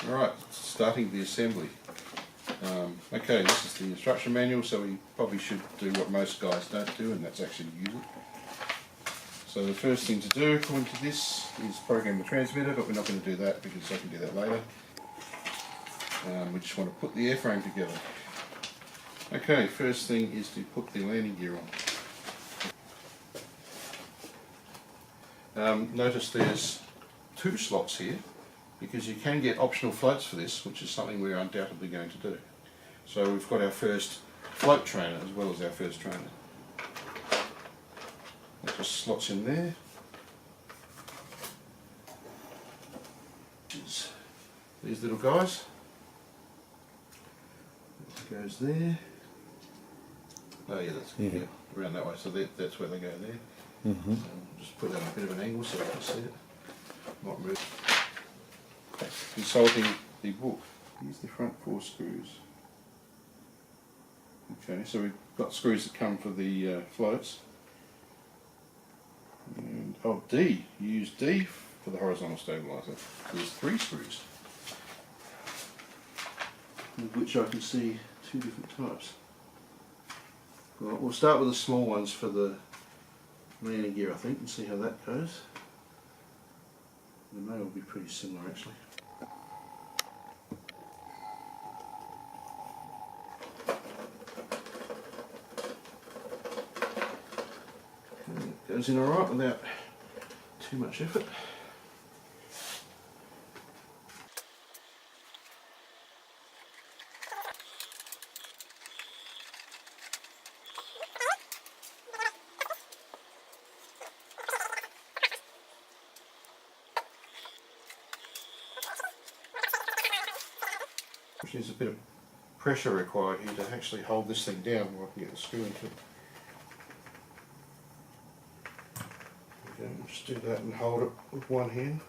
Alright, starting the assembly. Okay, this is the instruction manual, so we probably should do what most guys don't do, and that's actually use it. So the first thing to do, according to this, is program the transmitter, but we're not going to do that because I can do that later. We just want to put the airframe together. Okay, first thing is to put the landing gear on. Notice there's 2 slots here, because you can get optional floats for this, which is something we're undoubtedly going to do. So we've got our first float trainer as well as our first trainer. That just slots in there. These little guys. That goes there. Oh yeah, that's good. Yeah, around that way. So that's where they go there. Just put that at a bit of an angle so you can see it. Not really. Consulting the book. Here's the front 4 screws. Okay, so we've got screws that come for the floats. And D. You use D for the horizontal stabilizer. There's 3 screws, of which I can see 2 different types. Well, we'll start with the small ones for the landing gear, I think, and see how that goes. They may all be pretty similar actually. Goes in alright without too much effort. There's a bit of pressure required here to actually hold this thing down where I can get the screw into it. Just do that and hold it with one hand.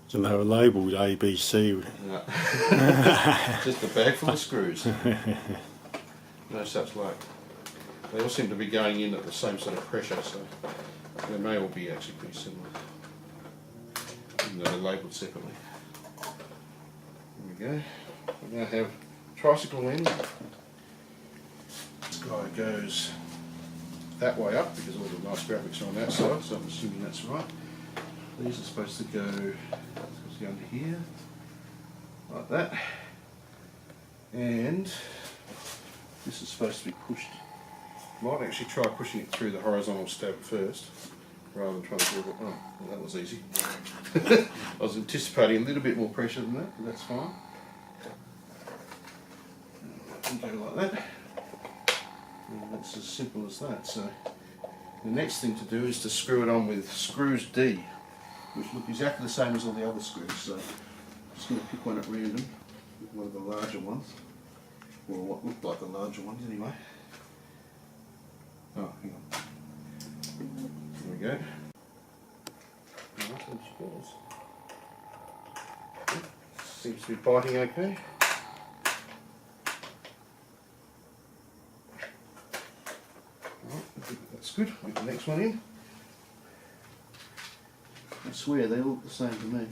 So they were labelled ABC. No. Just a bag full of screws. No such luck. They all seem to be going in at the same sort of pressure, so they may all be actually pretty similar, even though they're labelled separately. There we go. We now have tricycle landing. This guy goes that way up because all the nice graphics are on that side, so I'm assuming that's right. These are supposed to go under here, like that, and this is supposed to be pushed. Might actually try pushing it through the horizontal stab first, rather than trying to do it. Oh, well, that was easy. I was anticipating a little bit more pressure than that, but that's fine. Go like that. And that's as simple as that. So the next thing to do is to screw it on with screws D, which look exactly the same as all the other screws. So I'm just going to pick one at random, one of the larger ones, or what looked like the larger ones anyway. Oh, hang on. There we go. Seems to be biting okay. That's good. We'll get the next one in. I swear they look the same to me,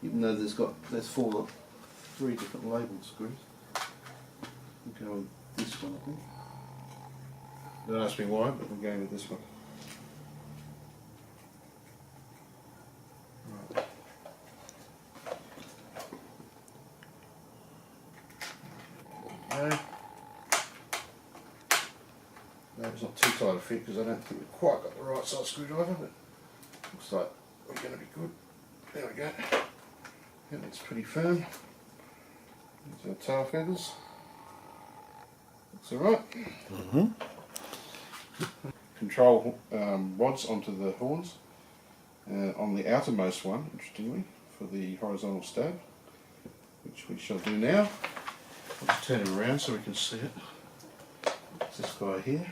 even though there's 3 different labelled screws. We'll go with this one, I think. Don't ask me why, but we're going with this one. Right. Okay. No, it's not too tight a fit because I don't think we've quite got the right size screwdriver, but looks like we're going to be good. There we go. And it's pretty firm. There's our tail feathers. Looks alright. Control rods onto the horns. On the outermost one, interestingly, for the horizontal stab, which we shall do now. I'll just turn it around so we can see it. It's this guy here.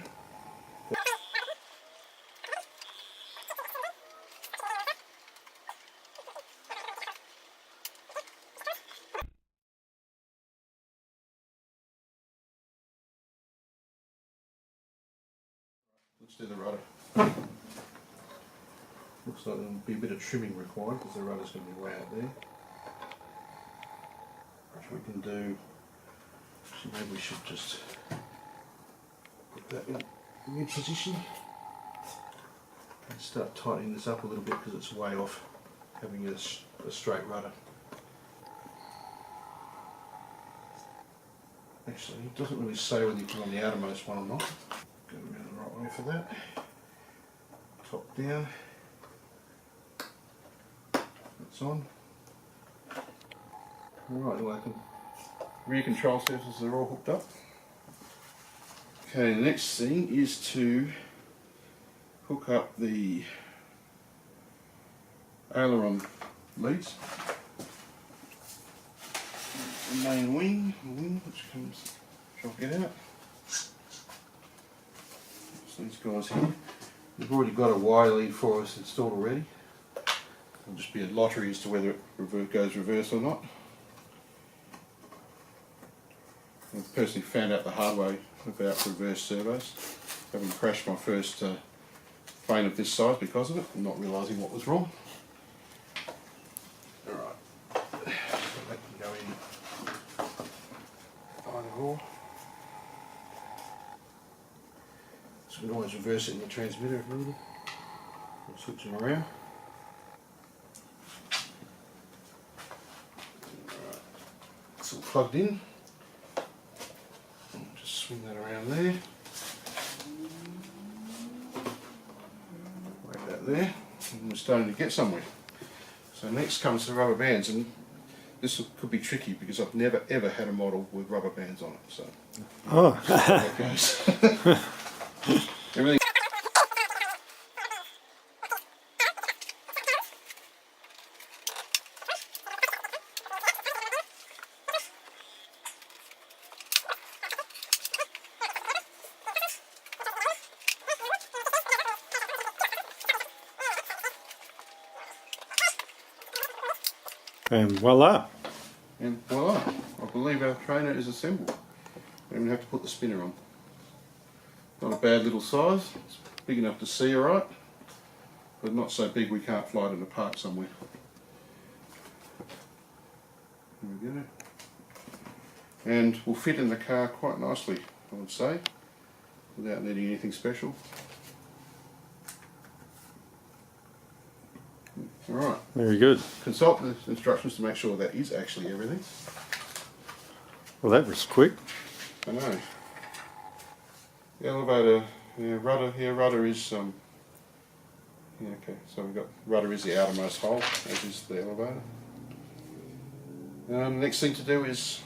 Let's do the rudder. Looks like there'll be a bit of trimming required because the rudder's going to be way out there. Which we can do. So maybe we should just put that in mid position and start tightening this up a little bit because it's way off having a straight rudder. Actually, it doesn't really say whether you put on the outermost one or not. Go around the right way for that. Top down. That's on. Alright, well, rear control surfaces are all hooked up. Okay, the next thing is to hook up the aileron leads. The main wing, which I'll get out. So these guys here, we've already got a Y lead for us installed already. It'll just be a lottery as to whether it goes reverse or not. I've personally found out the hard way about reverse servos, having crashed my first plane of this size because of it, and not realising what was wrong. Alright, so that can go in either or. So we can always reverse it in the transmitter if needed. We'll switch them around. Alright, it's all plugged in. Just swing that around there. Wait that there. And we're starting to get somewhere. So next comes the rubber bands, and this could be tricky because I've never ever had a model with rubber bands on it. So that's how it goes. Everything. And voila. And voila, I believe our trainer is assembled. Don't even have to put the spinner on. Not a bad little size, it's big enough to see alright, but not so big we can't fly it in a park somewhere. There we go. And will fit in the car quite nicely, I would say, without needing anything special. Alright. Very good. Consult the instructions to make sure that is actually everything. Well, that was quick. I know. The elevator, rudder is, yeah, okay, so we've got, rudder is the outermost hole, as is the elevator. The next thing to do is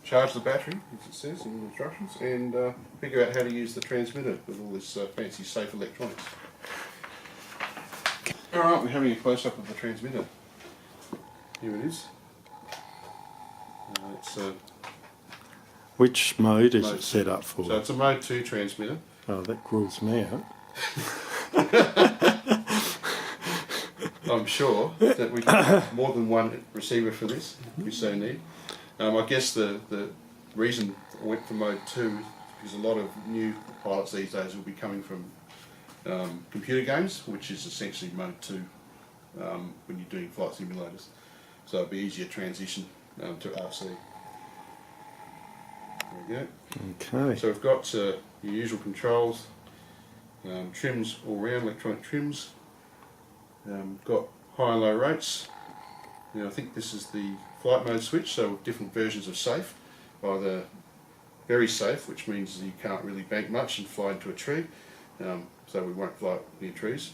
charge the battery, as it says in the instructions, and figure out how to use the transmitter with all this fancy safe electronics. Alright, we're having a close-up of the transmitter. Here it is. It's Which mode is it set up for? So it's a mode 2 transmitter. Oh, that rules me out. I'm sure that we can have more than one receiver for this, if we so need. I guess the reason I went for mode 2 is because a lot of new pilots these days will be coming from computer games, which is essentially mode 2 when you're doing flight simulators. So it'll be easier transition to RC. There we go. Okay. So we've got your usual controls, trims all round, electronic trims. Got high and low rates. Now I think this is the flight mode switch, so different versions of safe. Either very safe, which means you can't really bank much and fly into a tree, so we won't fly near trees.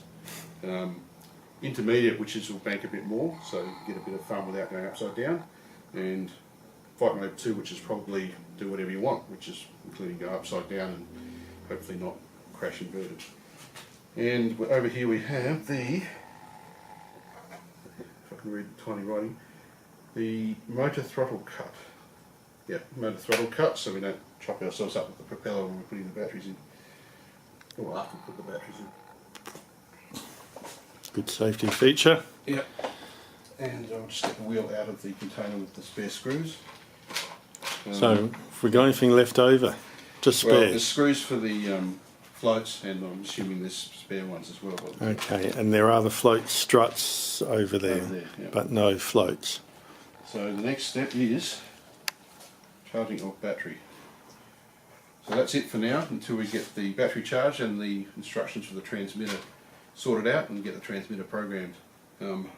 Intermediate, which is will bank a bit more, so you get a bit of fun without going upside down. And flight mode 2, which is probably do whatever you want, which is including go upside down and hopefully not crash inverted. And over here we have the, if I can read the tiny writing, the motor throttle cut. Yeah, motor throttle cut, so we don't chop ourselves up with the propeller when we're putting the batteries in. Or after we put the batteries in. Good safety feature. Yep. And I'll just get the wheel out of the container with the spare screws. So, if we got anything left over, just Well, spare. the screws for floats, and I'm assuming there's spare ones as well. Okay, and there are the float struts over there, Yeah. but no floats. So the next step is charging off battery. So that's it for now until we get the battery charged and the instructions for the transmitter sorted out and get the transmitter programmed.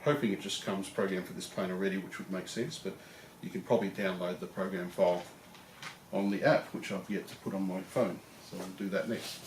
Hoping it just comes programmed for this plane already, which would make sense, but you can probably download the program file on the app, which I've yet to put on my phone, so I'll do that next.